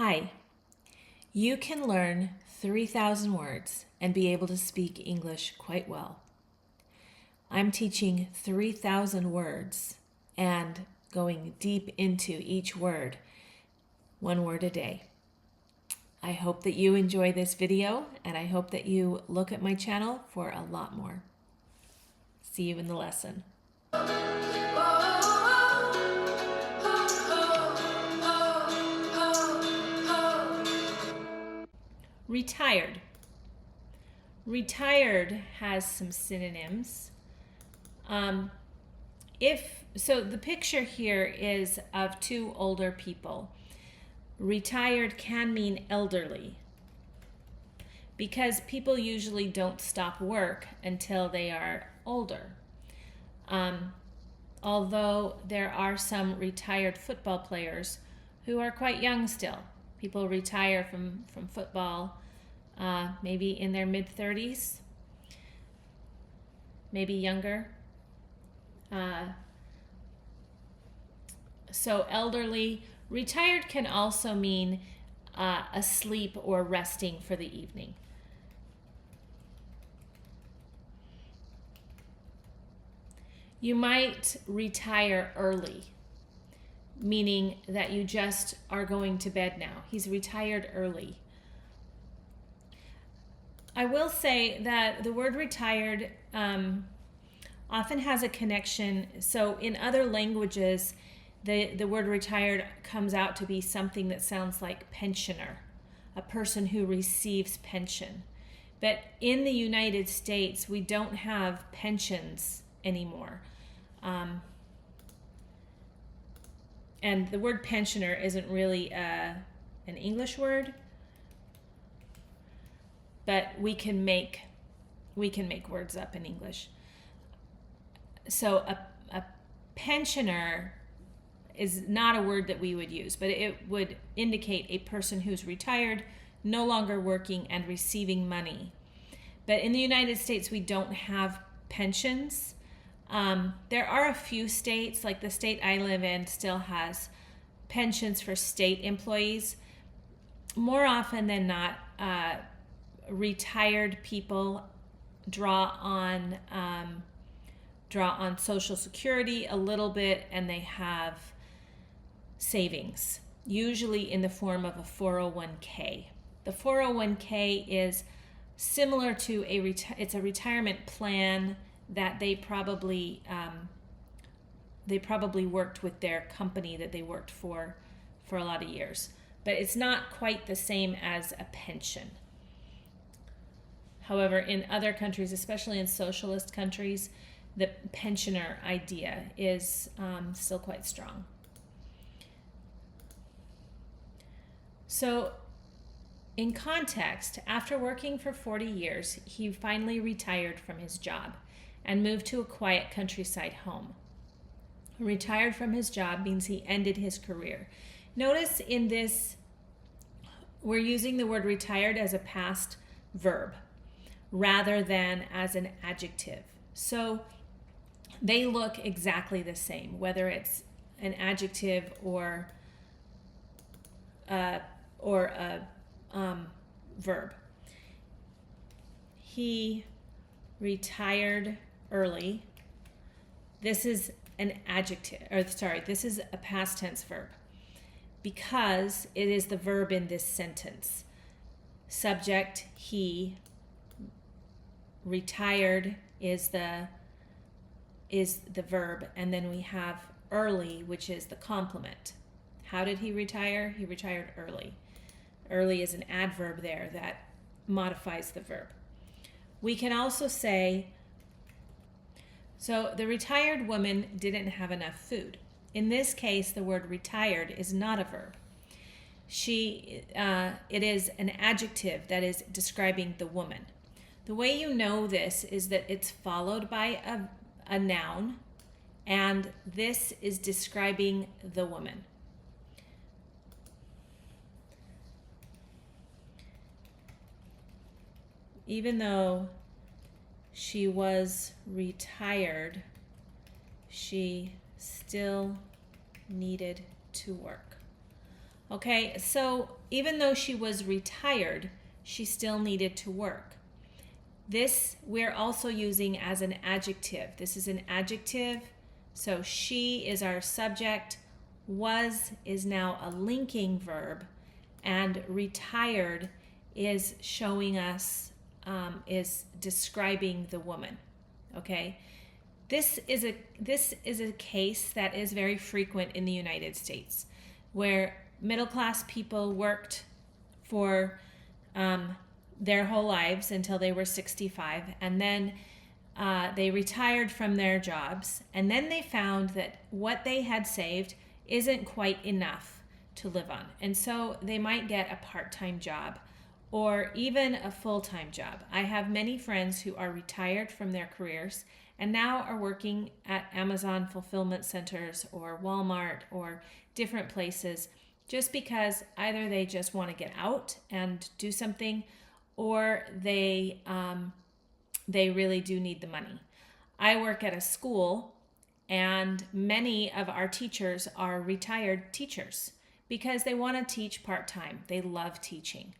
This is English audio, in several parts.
Hi, you can learn 3,000 words and be able to speak English quite well. I'm teaching 3,000 words and going deep into each word, one word a day. I hope that you enjoy this video and I hope that you look at my channel for a lot more. See you in the lesson. Retired. Retired has some synonyms. So the picture here is of two older people. Retired can mean elderly because people usually don't stop work until they are older. Although there are some retired football players who are quite young still. People retire from football maybe in their mid-30s, maybe younger. So elderly. Retired can also mean asleep or resting for the evening. You might retire early, meaning that you just are going to bed now. He's retired early. I will say that the word retired often has a connection. So in other languages, the word retired comes out to be something that sounds like pensioner, a person who receives pension. But in the United States, we don't have pensions anymore. And the word pensioner isn't really an English word, but we can make words up in English. So a pensioner is not a word that we would use, but it would indicate a person who's retired, no longer working, and receiving money. But in the United States, we don't have pensions. There are a few states, like the state I live in still has pensions for state employees. More often than not, retired people draw on Social Security a little bit, and they have savings, usually in the form of a 401k. The 401k is similar to it's a retirement plan that they probably worked with their company that they worked for a lot of years, but it's not quite the same as a pension. However, in other countries, especially in socialist countries, the pensioner idea is still quite strong. So in context, after working for 40 years, he finally retired from his job and moved to a quiet countryside home. Retired from his job means he ended his career. Notice in this, we're using the word retired as a past verb rather than as an adjective. So they look exactly the same, whether it's an adjective or a verb. He retired early. This is an adjective, this is a past tense verb because it is the verb in this sentence. Subject, he. Retired is the verb, and then we have early, which is the complement. How did he retire? He retired early. Early is an adverb there that modifies the verb. We can also say, so the retired woman didn't have enough food. In this case, the word retired is not a verb. It is an adjective that is describing the woman. The way you know this is that it's followed by a noun, and this is describing the woman. Even though she was retired, she still needed to work. Okay, so even though she was retired, she still needed to work. This we're also using as an adjective. This is an adjective. So she is our subject, was is now a linking verb, and retired is showing us, is describing the woman. Okay? This is a case that is very frequent in the United States, where middle class people worked for their whole lives until they were 65, and then they retired from their jobs, and then they found that what they had saved isn't quite enough to live on, and so they might get a part-time job or even a full-time job. I have many friends who are retired from their careers and now are working at Amazon fulfillment centers or Walmart or different places, just because either they just want to get out and do something, or they really do need the money. I work at a school, and many of our teachers are retired teachers because they want to teach part-time. They love teaching.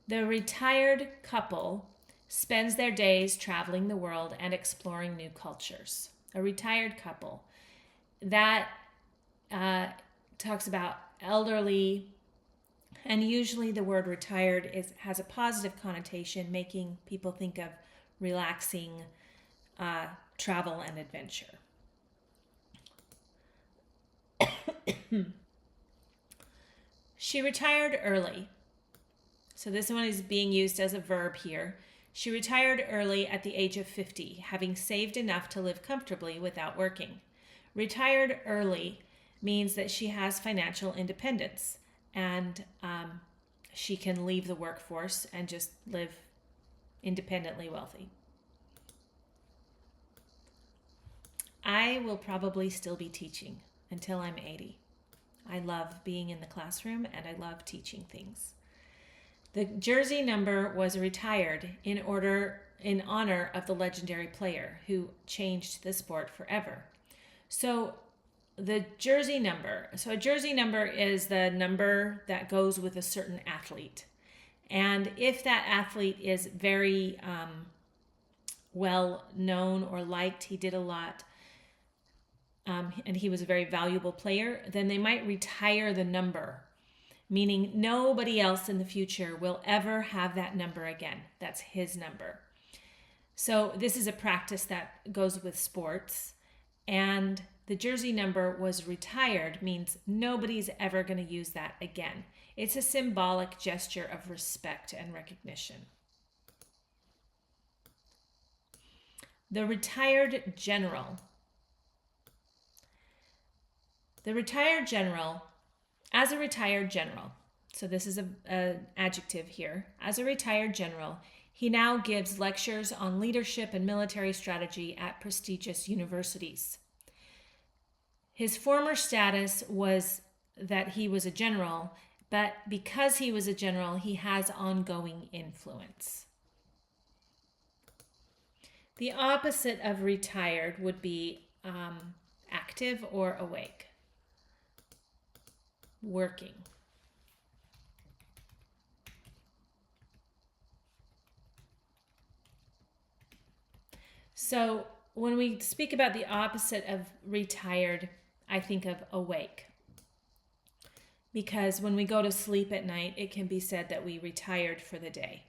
The retired couple spends their days traveling the world and exploring new cultures. A retired couple. That talks about elderly, and usually the word retired has a positive connotation, making people think of relaxing, travel, and adventure. She retired early. So this one is being used as a verb here. She retired early at the age of 50, having saved enough to live comfortably without working. Retired early means that she has financial independence, and she can leave the workforce and just live independently wealthy. I will probably still be teaching until I'm 80. I love being in the classroom, and I love teaching things. The jersey number was retired in honor of the legendary player who changed the sport forever. So the jersey number. So a jersey number is the number that goes with a certain athlete. And if that athlete is very well known or liked, he did a lot, and he was a very valuable player, then they might retire the number, meaning nobody else in the future will ever have that number again. That's his number. So this is a practice that goes with sports, and the jersey number was retired means nobody's ever going to use that again. It's a symbolic gesture of respect and recognition. The retired general. The retired general, as a retired general, so this is an adjective here, as a retired general, he now gives lectures on leadership and military strategy at prestigious universities. His former status was that he was a general, but because he was a general, he has ongoing influence. The opposite of retired would be active or awake. Working. So when we speak about the opposite of retired, I think of awake. Because when we go to sleep at night, it can be said that we retired for the day.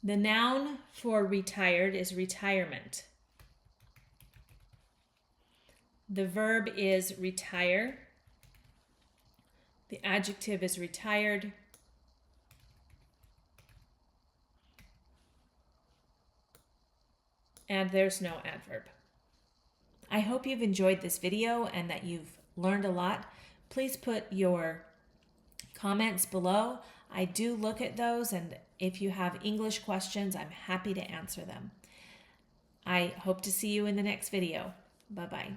The noun for retired is retirement. The verb is retire. The adjective is retired. And there's no adverb. I hope you've enjoyed this video and that you've learned a lot. Please put your comments below. I do look at those, and if you have English questions, I'm happy to answer them. I hope to see you in the next video. Bye-bye.